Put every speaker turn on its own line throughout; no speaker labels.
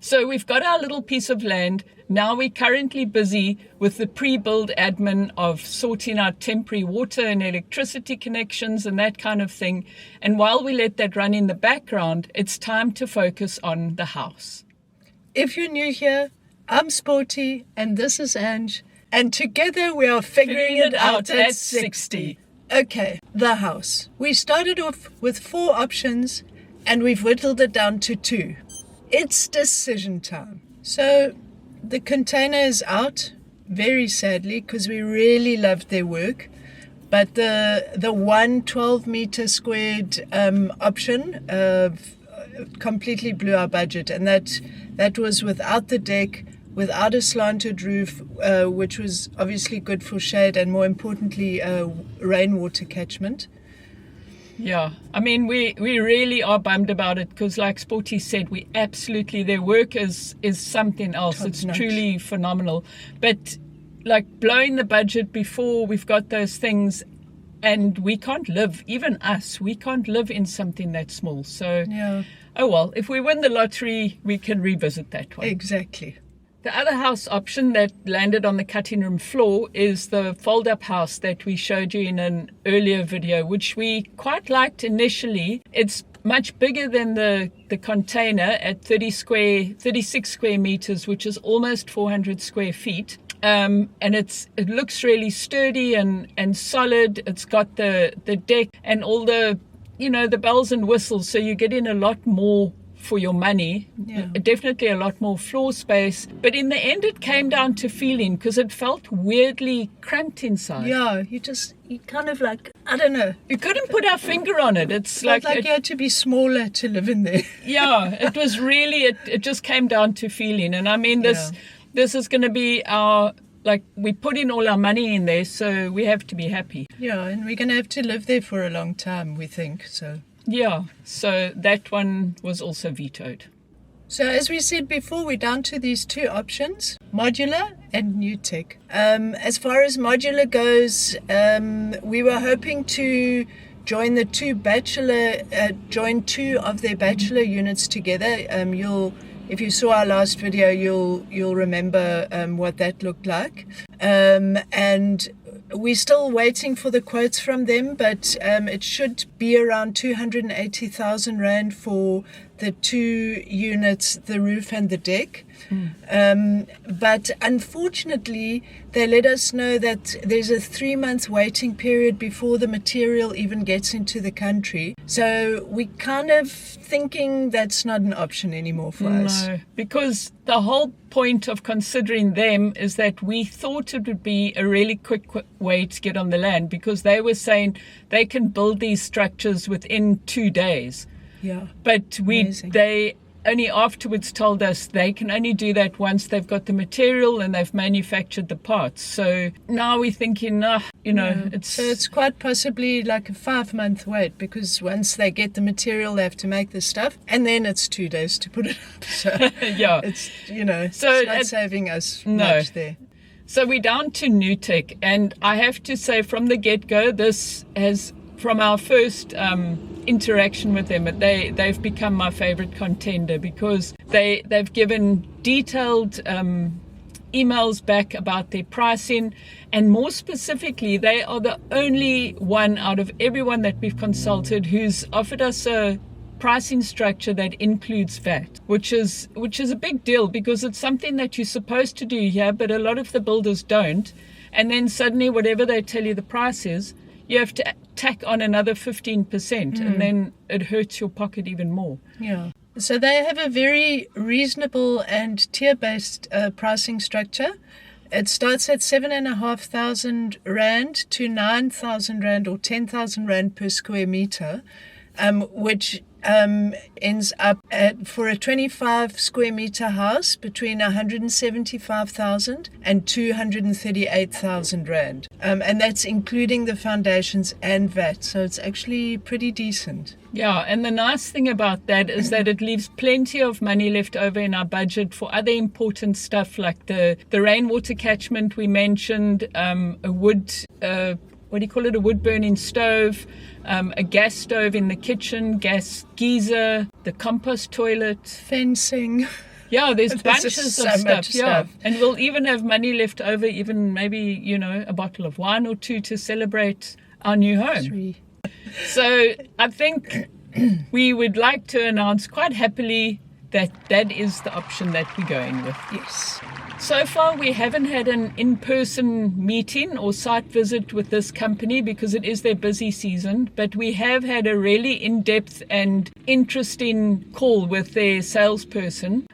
So we've got our little piece of land. Now we're currently busy with the pre-build admin of sorting out temporary water and electricity connections and that kind of thing. And while we let that run in the background, it's time to focus on the house.
If you're new here, I'm Sporty and this is Ange. And together we are figuring it out at 60. Okay, the house. We started off with 4 options and we've whittled it down to 2. It's decision time. So the container is out, very sadly, because we really loved their work. But the 112 meter squared option completely blew our budget. And that was without the deck, without a slanted roof, which was obviously good for shade and more importantly, rainwater catchment.
Yeah, I mean, we really are bummed about it because like Sporty said, their work is something else. It's truly phenomenal. But like blowing the budget before we've got those things and we can't live, even us, we can't live in something that small. So,
yeah.
Oh well, if we win the lottery, we can revisit that one.
Exactly.
The other house option that landed on the cutting room floor is the fold-up house that we showed you in an earlier video, which we quite liked initially. It's much bigger than the container at 36 square meters, which is almost 400 square feet. And it looks really sturdy and solid. It's got the deck and all the bells and whistles, so you get in a lot more for your money.
Yeah.
Definitely a lot more floor space, but in the end it came down to feeling, because it felt weirdly cramped inside.
Yeah, you kind of like, I don't know,
you couldn't put our finger on it. It's
like you had to be smaller to live in there.
Yeah, it was really, it just came down to feeling. And I mean, this is going to be our, like, we put in all our money in there, so we have to be happy.
Yeah, and we're going to have to live there for a long time, we think, so.
Yeah, so that one was also vetoed.
So as we said before, we're down to these 2 options, modular and new tech. As far as modular goes, we were hoping to join 2 of their bachelor units together. If you saw our last video, you'll remember what that looked like. And we're still waiting for the quotes from them, but it should be around 280,000 Rand for the 2 units, the roof and the deck. But unfortunately, they let us know that there's a 3-month waiting period before the material even gets into the country. So we're kind of thinking that's not an option anymore for us.
No, because the whole point of considering them is that we thought it would be a really quick way to get on the land, because they were saying they can build these structures within 2 days.
Yeah.
But
Amazing.
They only afterwards told us they can only do that once they've got the material and they've manufactured the parts. So now we're thinking,
it's quite possibly like a 5-month wait, because once they get the material, they have to make the stuff, and then it's 2 days to put it up. So
yeah,
it's it's not saving us much there.
So we're down to new tech, and I have to say from the get-go, this has, from our first interaction with them, they've become my favorite contender, because they've given detailed emails back about their pricing, and more specifically, they are the only one out of everyone that we've consulted who's offered us a pricing structure that includes VAT, which is a big deal, because it's something that you're supposed to do here, but a lot of the builders don't. And then suddenly, whatever they tell you the price is, you have to tack on another 15%, and then it hurts your pocket even more.
Yeah. So they have a very reasonable and tier-based pricing structure. It starts at 7,500 Rand to 9,000 Rand or 10,000 Rand per square meter, which ends up for a 25 square meter house between 175,000 and 238,000 Rand. And that's including the foundations and VAT. So it's actually pretty decent.
Yeah, and the nice thing about that is that it leaves plenty of money left over in our budget for other important stuff like the rainwater catchment we mentioned, a wood what do you call it, a wood burning stove, a gas stove in the kitchen, gas geyser, the compost toilet.
Fencing.
Yeah, there's
There's
bunches
just
of
so
stuff.
much
Yeah,
stuff.
and we'll even have money left over, even maybe, a bottle of wine or two to celebrate our new home.
3.
So I think we would like to announce quite happily that that is the option that we're going with.
Yes.
So far, we haven't had an in-person meeting or site visit with this company because it is their busy season, but we have had a really in-depth and interesting call with their salesperson,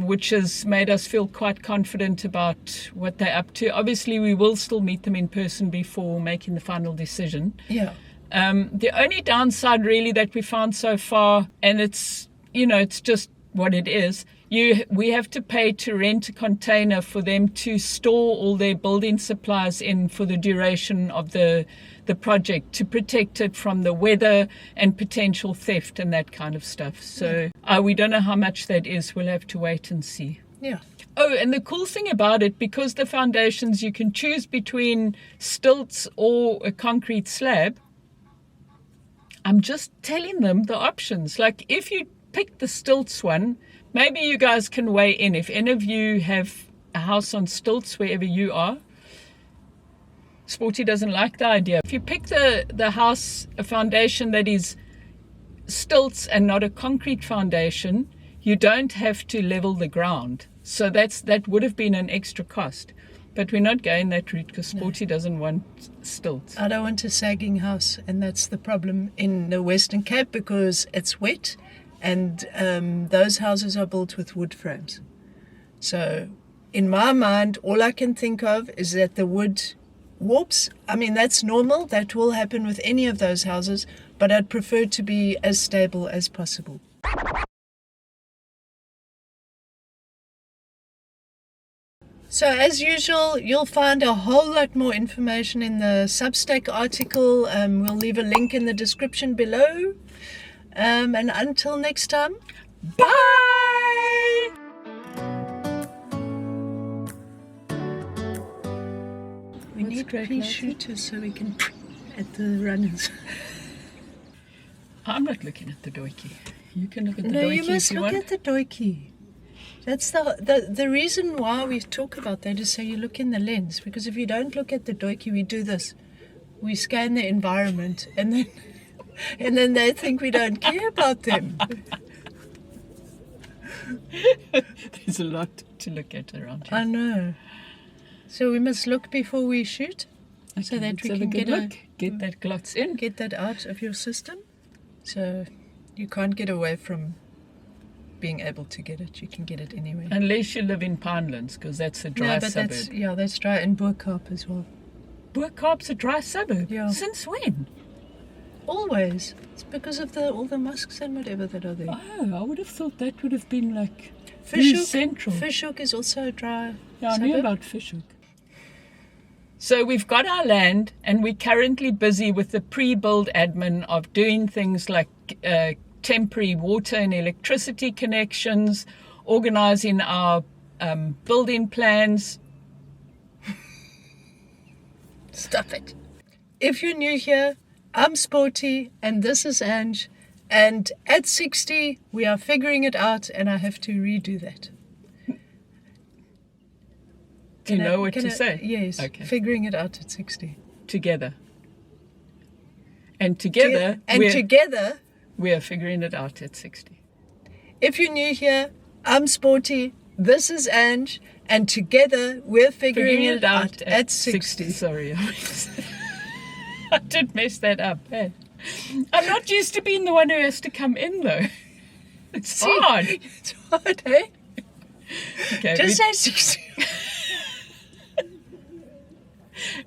which has made us feel quite confident about what they're up to. Obviously, we will still meet them in person before making the final decision.
Yeah.
The only downside really that we found so far, and it's just what it is, we have to pay to rent a container for them to store all their building supplies in for the duration of the project, to protect it from the weather and potential theft and that kind of stuff. So we don't know how much that is. We'll have to wait and see.
Yeah.
Oh, and the cool thing about it, because the foundations, you can choose between stilts or a concrete slab. I'm just telling them the options. Like, if you pick the stilts one, maybe you guys can weigh in. If any of you have a house on stilts wherever you are, Sporty doesn't like the idea. If you pick the house, a foundation that is stilts and not a concrete foundation, you don't have to level the ground. So that would have been an extra cost. But we're not going that route because Sporty doesn't want stilts.
I don't want a sagging house, and that's the problem in the Western Cape because it's wet, and those houses are built with wood frames. So in my mind, all I can think of is that the wood warps. I mean, that's normal. That will happen with any of those houses, but I'd prefer to be as stable as possible. So as usual, you'll find a whole lot more information in the Substack article. We'll leave a link in the description below. And until next time,
Bye!
we need pea shooters so we can at the runners.
I'm not looking at the doikie. You can look at the
No,
doikie
you must
if you
look
want.
at the doikie. That's the reason why we talk about that is so you look in the lens. Because if you don't look at the doikie, we do this. We scan the environment and then they think we don't care about them.
There's a lot to look at around here.
I know. So we must look before we shoot, so
Okay,
that
let's
we
have
can
a good look. Get that glots in.
get that out of your system. So you can't get away from being able to get it. You can get it anywhere.
Unless you live in Pinelands, because that's a dry
but
suburb.
that's dry, and Boerkaap as well.
Boerkaap's a dry suburb?
Yeah.
Since when?
Always. It's because of all the mosques and whatever that are there.
Oh, I would have thought that would have been like New Central.
Fishhook is also a dry
Yeah, I
suburb.
knew about Fishhook. So we've got our land, and we're currently busy with the pre-build admin of doing things like temporary water and electricity connections, organising our building plans.
Stop it. If you're new here, I'm Sporty and this is Ange. And at 60, we are figuring it out and I have to redo that.
Do you know what to say?
Yes.
Okay.
Figuring it out at 60.
Together. And together,
together,
we are figuring it out at 60.
if you're new here, I'm Sporty, this is Ange, and together we're figuring it out at 60.
Sorry, I did mess that up. Eh? I'm not used to being the one who has to come in, though. It's hard.
It's hard, eh?
Okay,
Just say 60.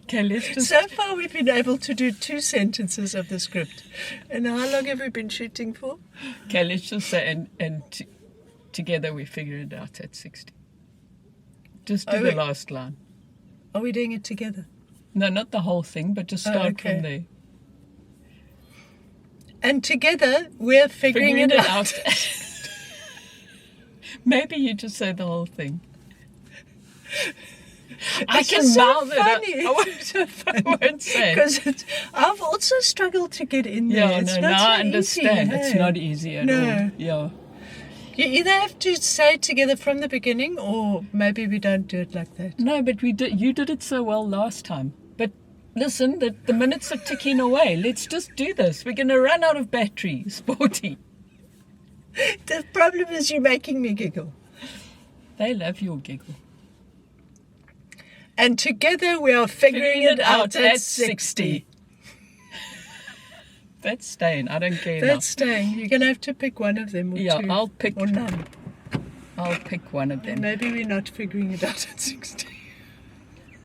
okay, let's just...
So far we've been able to do 2 sentences of the script. And how long have we been shooting for?
Okay, let's just say, together we figure it out at 60. Just do the last line.
Are we doing it together?
No, not the whole thing, but just start
okay.
from there.
And together we're figuring it out.
Maybe you just say the whole thing. I
It's
can
just so
mouth it.
funny.
I won't say.
Because I've also struggled to get in there.
Yeah,
It's
no,
not
now
so
I understand.
easy,
It's
hey?
not easy at
No.
all. Yeah.
You either have to say it together from the beginning, or maybe we don't do it like that.
No, but we did. You did it so well last time. But listen, the minutes are ticking away. Let's just do this. We're going to run out of battery, Sporty.
The problem is you're making me giggle.
They love your giggle.
And together we are figuring it out at 60.
That's staying. I don't care.
That's staying. You're going to have to pick one of them, or
Yeah,
two.
I'll pick.
Or none.
I'll pick one of them.
Maybe we're not figuring it out at 60.